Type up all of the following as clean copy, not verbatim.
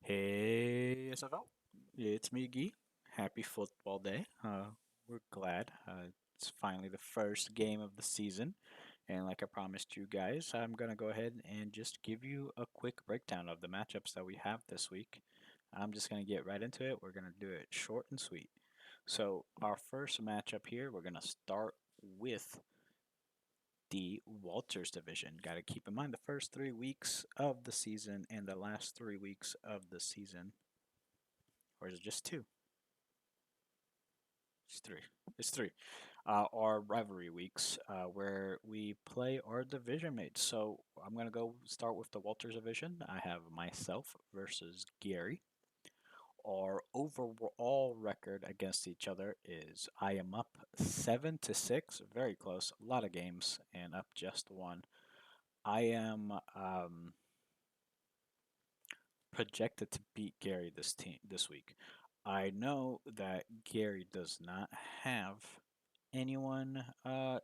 Hey, SFL. It's me, Guy. Happy football day. We're glad. It's finally the first game of the season. And like I promised you guys, I'm going to go ahead and just give you a quick breakdown of the matchups that we have this week. I'm just going to get right into it. We're going to do it short and sweet. So, our first matchup here, we're going to start with the Walters division. Got to keep in mind the first 3 weeks of the season and the last 3 weeks of the season. Or is it just two? It's three. It's three. Our rivalry weeks where we play our division mates. So I'm going to go start with the Walters division. I have myself versus Gary. Our overall record against each other is I am up 7-6, very close, a lot of games, and up just one. I am projected to beat Gary this week. I know that Gary does not have anyone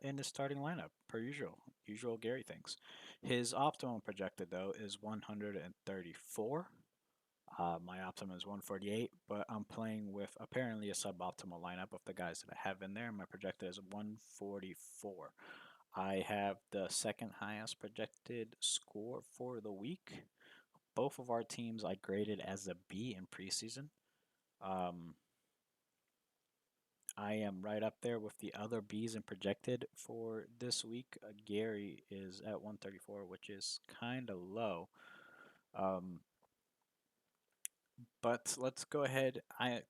in the starting lineup per usual. Usual Gary things. His optimum projected though is 134. My optimum is 148, but I'm playing with apparently a suboptimal lineup of the guys that I have in there. My projected is 144. I have the second highest projected score for the week. Both of our teams I graded as a B in preseason. Um, I am right up there with the other Bs and projected for this week. Gary is at 134, which is kind of low. Um, but let's go ahead. I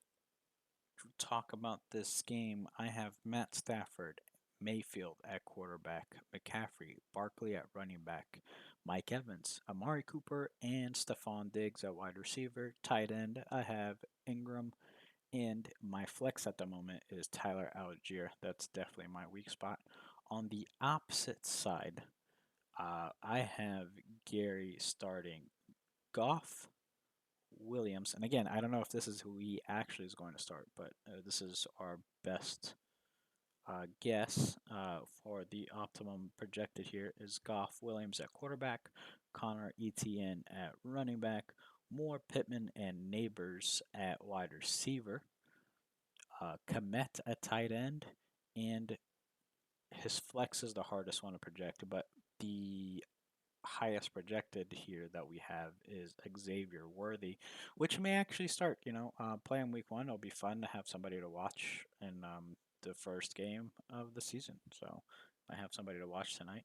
talk about this game. I have Matt Stafford, Mayfield at quarterback, McCaffrey, Barkley at running back, Mike Evans, Amari Cooper, and Stephon Diggs at wide receiver. Tight end, I have Ingram, and my flex at the moment is Tyler Algier. That's definitely my weak spot. On the opposite side, I have Gary starting Goff, Williams, and again, I don't know if this is who he actually is going to start, but this is our best guess for the optimum projected here is Goff, Williams at quarterback, Connor Etienne at running back, Moore, Pittman, and Neighbors at wide receiver, Komet at tight end, and his flex is the hardest one to project, but the highest projected here that we have is Xavier Worthy, which may actually start. Playing week one, it'll be fun to have somebody to watch in the first game of the season. So I have somebody to watch tonight.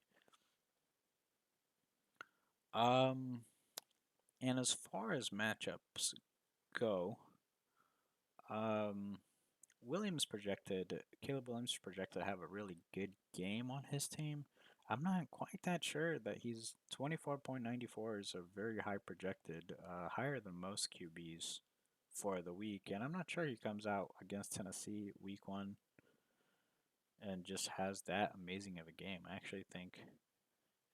Um, and as far as matchups go, um, Caleb Williams projected to have a really good game on his team. I'm not quite that sure that he's 24.94 is a very high projected, higher than most QBs for the week. And I'm not sure he comes out against Tennessee week one and just has that amazing of a game. I actually think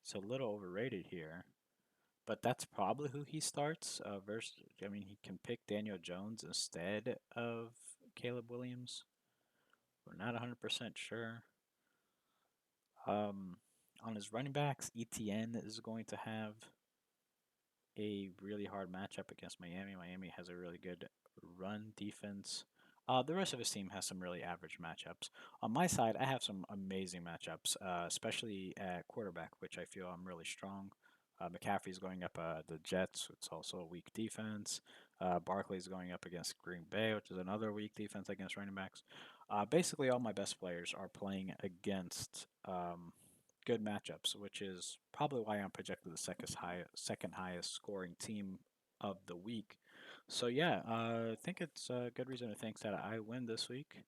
it's a little overrated here. But that's probably who he starts. I mean, he can pick Daniel Jones instead of Caleb Williams. We're not 100% sure. Um, on his running backs, ETN is going to have a really hard matchup against Miami. Miami has a really good run defense. The rest of his team has some really average matchups. On my side, I have some amazing matchups, especially at quarterback, which I feel I'm really strong. McCaffrey's going up the Jets. It's also a weak defense. Barkley's going up against Green Bay, which is another weak defense against running backs. Basically, all my best players are playing against good matchups, which is probably why I'm projected the second highest scoring team of the week. So yeah, I think it's a good reason to think that I win this week.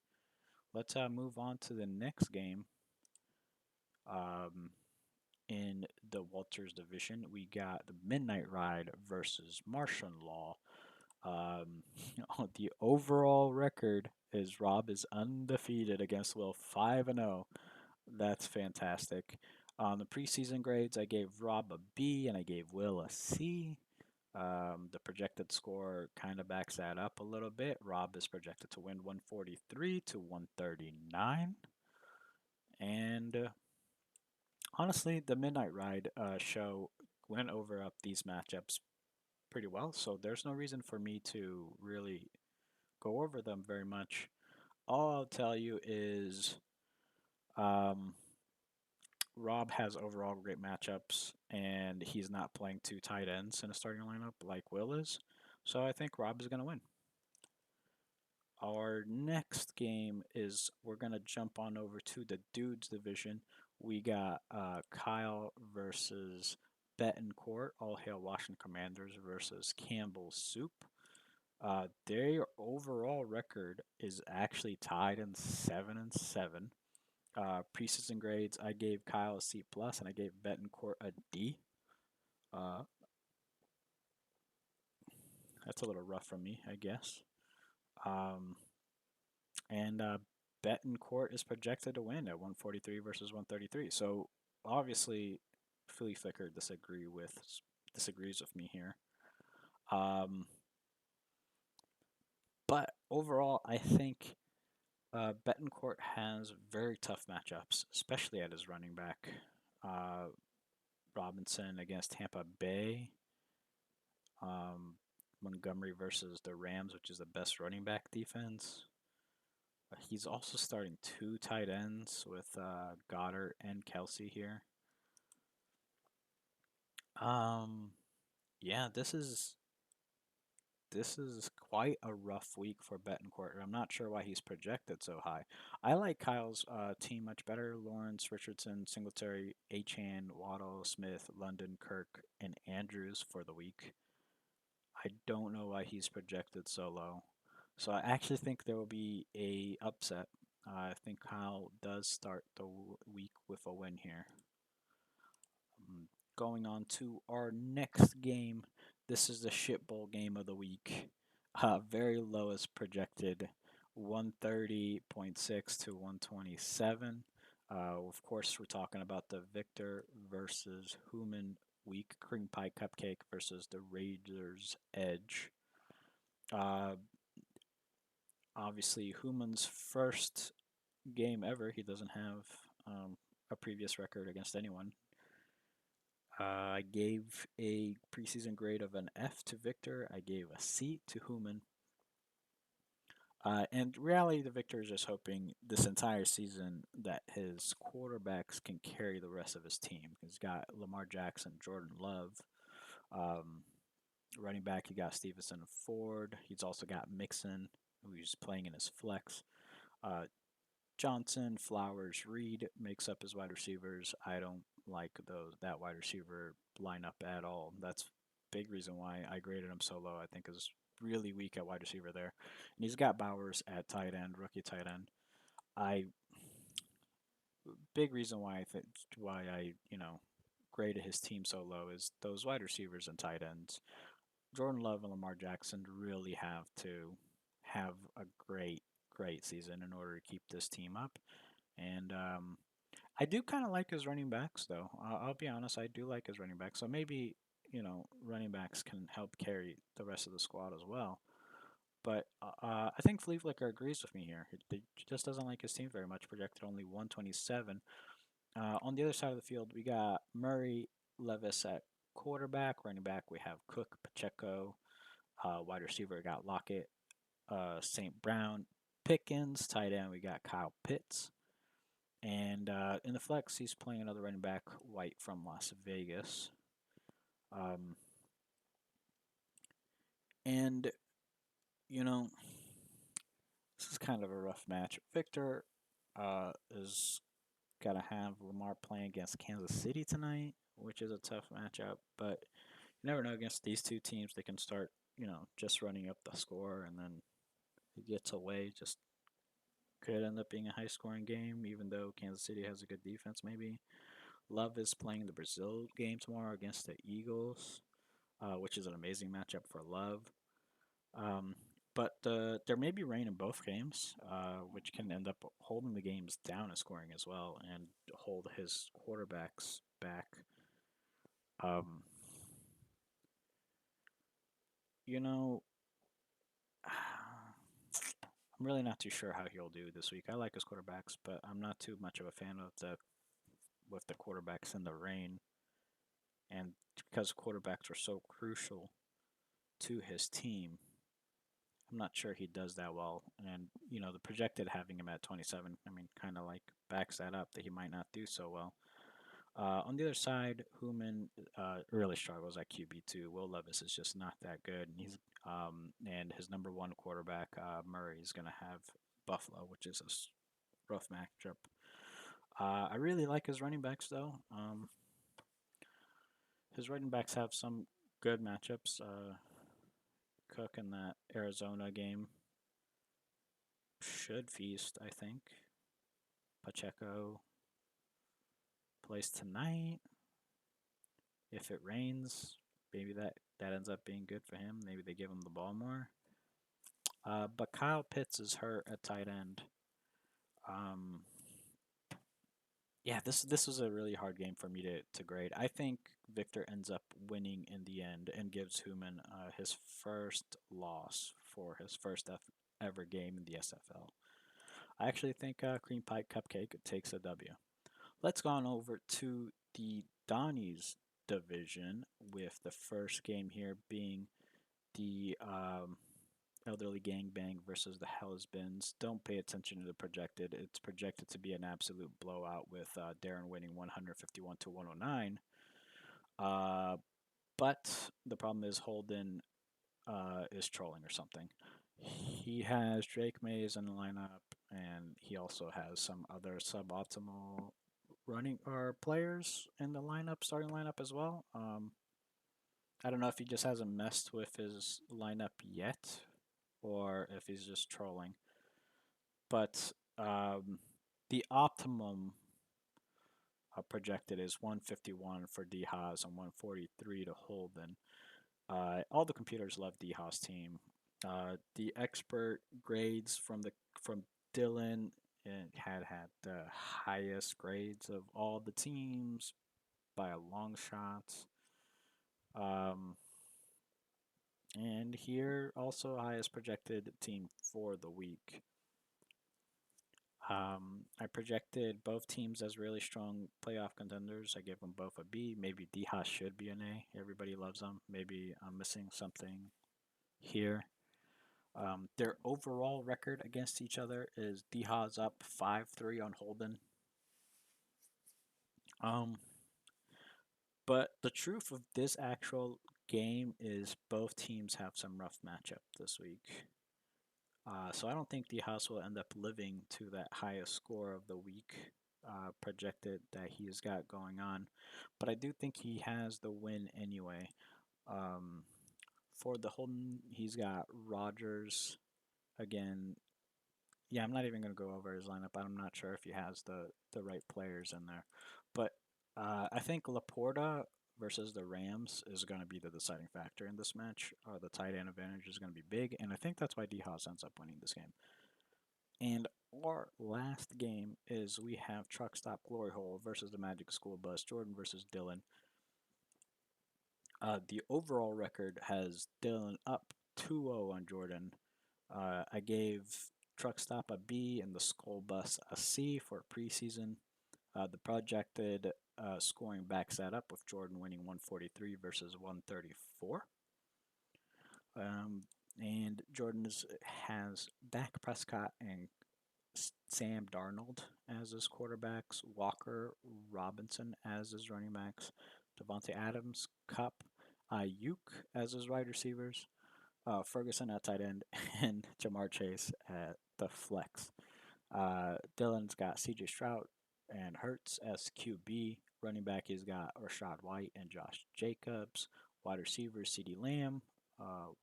Let's move on to the next game. Um, in the Walters division, we got the Midnight Ride versus Martian Law. Um, the overall record is Rob is undefeated against Will 5-0. That's fantastic. On the preseason grades, I gave Rob a B and I gave Will a C. The projected score kind of backs that up a little bit. Rob is projected to win 143 to 139. And honestly, the Midnight Ride show went over up these matchups pretty well, so there's no reason for me to really go over them very much. All I'll tell you is um, Rob has overall great matchups, and he's not playing two tight ends in a starting lineup like Will is. So I think Rob is going to win. Our next game is we're going to jump on over to the dudes division. We got Kyle versus Betancourt, All Hail Washington Commanders versus Campbell Soup. Their overall record is actually tied in 7-7. Preseason grades, I gave Kyle a C plus, and I gave Betancourt a D. Uh, that's a little rough from me, I guess. Um, and Betancourt is projected to win at 143 versus 133. So obviously, Philly Flicker disagrees with me here. Um, but overall, I think Betancourt has very tough matchups, especially at his running back. Uh, Robinson against Tampa Bay. Um, Montgomery versus the Rams, which is the best running back defense. He's also starting two tight ends with Goddard and Kelsey here. Um, yeah, this is quite a rough week for Betancourt. I'm not sure why he's projected so high. I like Kyle's team much better. Lawrence, Richardson, Singletary, Achan, Waddle, Smith, London, Kirk, and Andrews for the week. I don't know why he's projected so low. So I actually think there will be a upset. I think Kyle does start the week with a win here. Um, Going on to our next game. This is the shit bowl game of the week. Very lowest projected 130.6 to 127. Of course, we're talking about the Victor versus Human week, cream pie cupcake versus the Raiders Edge. Uh, Obviously, Human's first game ever. He doesn't have a previous record against anyone. I gave a preseason grade of an F to Victor. I gave a C to Human. And reality, the Victor is just hoping this entire season that his quarterbacks can carry the rest of his team. He's got Lamar Jackson, Jordan Love. Um, Running back, he got Stevenson and Ford. He's also got Mixon, who's playing in his flex. Uh, Johnson, Flowers, Reed makes up his wide receivers. I don't like that wide receiver lineup at all. That's big reason why I graded him so low. I think is really weak at wide receiver there, and he's got Bowers at tight end, rookie tight end. I Big reason why I graded his team so low is those wide receivers and tight ends. Jordan Love and Lamar Jackson really have to have a great season in order to keep this team up. And I do kind of like his running backs, though. I'll be honest, I do like his running backs. So maybe, running backs can help carry the rest of the squad as well. But I think Flea Flicker agrees with me here. He just doesn't like his team very much, projected only 127. On the other side of the field, we got Murray, Levis at quarterback. Running back, we have Cook, Pacheco. Wide receiver, we got Lockett, St. Brown, Pickens. Tight end, we got Kyle Pitts. And in the flex, he's playing another running back, White from Las Vegas. Um, and, you know, this is kind of a rough match. Victor is going to have Lamar playing against Kansas City tonight, which is a tough matchup. But you never know against these two teams. They can start, just running up the score, and then it gets away. Just could end up being a high scoring game, even though Kansas City has a good defense, maybe. Love is playing the Brazil game tomorrow against the Eagles, which is an amazing matchup for Love. Um, but there may be rain in both games, which can end up holding the games down in scoring as well and hold his quarterbacks back. Um, you know, I'm really not too sure how he'll do this week. I like his quarterbacks, but I'm not too much of a fan of the quarterbacks in the rain, and because quarterbacks are so crucial to his team, I'm not sure he does that well. And, the projected having him at 27, I mean, kind of like backs that up that he might not do so well. On the other side, Human really struggles at QB2. Will Levis is just not that good, and and his number one quarterback Murray is going to have Buffalo, which is a rough matchup. I really like his running backs though. His running backs have some good matchups. Cook in that Arizona game should feast, I think. Pacheco plays tonight. If it rains, maybe that ends up being good for him. Maybe they give him the ball more. But Kyle Pitts is hurt at tight end. Um, yeah, this was a really hard game for me to grade. I think Victor ends up winning in the end and gives Human his first loss for his first ever game in the SFL. I actually think Cream Pie Cupcake takes a W. Let's go on over to the Donnie's division with the first game here being the Elderly Gangbang versus the Hellsbins. Don't pay attention to the projected. It's projected to be an absolute blowout with Darren winning 151 to 109. Uh, but the problem is Holden is trolling or something. He has Drake Mays in the lineup, and he also has some other suboptimal running or players in the lineup, starting lineup as well. I don't know if he just hasn't messed with his lineup yet, or if he's just trolling. But the optimum projected is 151 for D Haas and 143 to Holden. All the computers love D Haas team. The expert grades from Dylan had the highest grades of all the teams by a long shot. Um, and here also highest projected team for the week. I projected both teams as really strong playoff contenders. I gave them both a B. Maybe Haas should be an A. Everybody loves them. Maybe I'm missing something here. Their overall record against each other is Haas up 5-3 on Holden. Um, but the truth of this actual game is both teams have some rough matchup this week. So I don't think the House will end up living to that highest score of the week projected that he's got going on. But I do think he has the win anyway. Um, for the Holden, he's got Rogers again. Yeah, I'm not even going to go over his lineup. I'm not sure if he has the right players in there. But I think Laporta versus the Rams is going to be the deciding factor in this match. The tight end advantage is going to be big, and I think that's why D-House ends up winning this game. And our last game is we have Truck Stop Glory Hole versus the Magic School Bus, Jordan versus Dylan. The overall record has Dylan up 2-0 on Jordan. I gave Truck Stop a B and the School Bus a C for preseason. The projected scoring backs that up with Jordan winning 143 versus 134. And Jordan has Dak Prescott and Sam Darnold as his quarterbacks, Walker Robinson as his running backs, Devontae Adams, Cup, Ayuk as his wide receivers, Ferguson at tight end, and Jamar Chase at the flex. Dylan's got CJ Stroud and Hurts as QB. Running back, he's got Rashad White and Josh Jacobs. Wide receivers, CeeDee Lamb,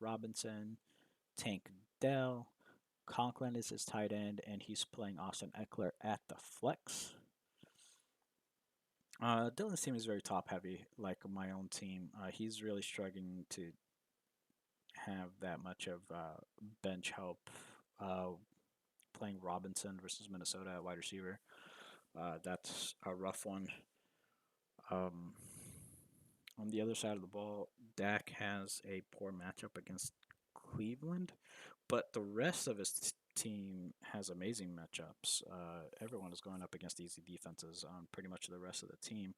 Robinson, Tank Dell. Conklin is his tight end, and he's playing Austin Eckler at the flex. Dylan's team is very top heavy, like my own team. He's really struggling to have that much of bench help. Playing Robinson versus Minnesota at wide receiver. That's a rough one. Um, on the other side of the ball, Dak has a poor matchup against Cleveland, but the rest of his team has amazing matchups. Everyone is going up against easy defenses on pretty much the rest of the team.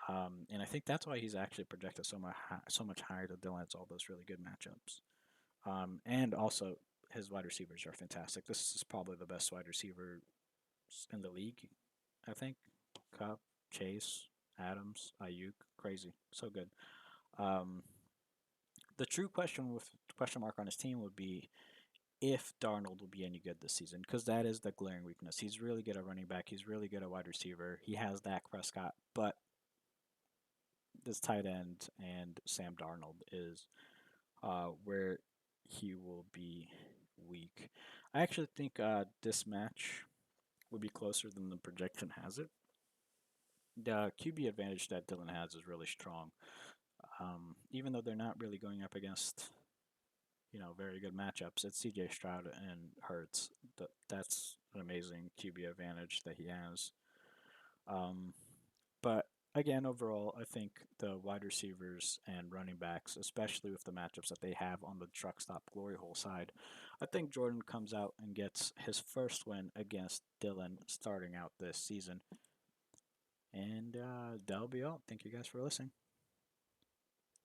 And I think that's why he's actually projected so much higher than Dylan. It's all those really good matchups. And also his wide receivers are fantastic. This is probably the best wide receiver in the league, I think. Cup, Chase, Adams, Ayuk, crazy, so good. Um, the true question with question mark on his team would be if Darnold will be any good this season, because that is the glaring weakness. He's really good at running back. He's really good at wide receiver. He has Dak Prescott, but this tight end and Sam Darnold is where he will be weak. I actually think this match would be closer than the projection has it. The QB advantage that Dylan has is really strong. Even though they're not really going up against very good matchups, it's CJ Stroud and Hurts. That's an amazing QB advantage that he has. Um, but again, overall, I think the wide receivers and running backs, especially with the matchups that they have on the truck stop glory hole side, I think Jordan comes out and gets his first win against Dylan starting out this season. And that'll be all. Thank you guys for listening.